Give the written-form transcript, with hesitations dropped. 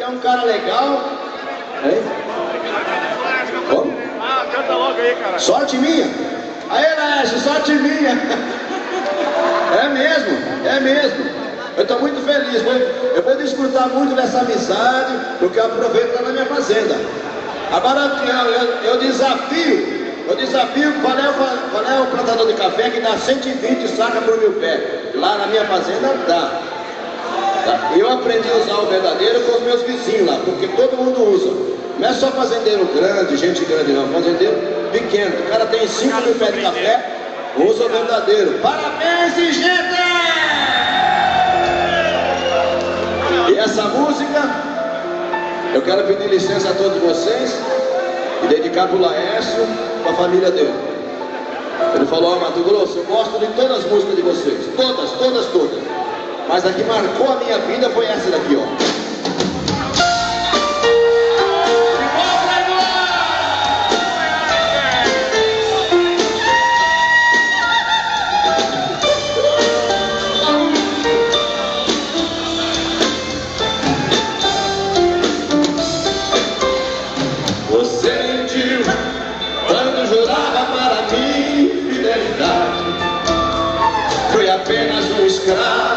que é um cara legal. Hein? Como? Ah, canta logo aí, cara. Sorte minha? Aí, Laércio, sorte minha. É mesmo, é mesmo. Eu estou muito feliz, eu vou desfrutar muito dessa amizade, porque eu aproveito lá na minha fazenda. Agora eu desafio, qual é o plantador de café que dá 120 sacas por 1000 pés? Lá na minha fazenda dá. Eu aprendi a usar o verdadeiro com os meus vizinhos lá, porque todo mundo usa. Não é só fazendeiro grande, gente grande não, fazendeiro pequeno. O cara tem 5.000 pés de café, usa o verdadeiro. Parabéns, gente! E essa música, eu quero pedir licença a todos vocês e dedicar para o Laércio, para a família dele. Ele falou: ó, Mato Grosso, eu gosto de todas as músicas de vocês, todas. Mas a que marcou a minha vida foi essa daqui, ó. Você mentiu quando jurava para mim fidelidade. Foi apenas um escravo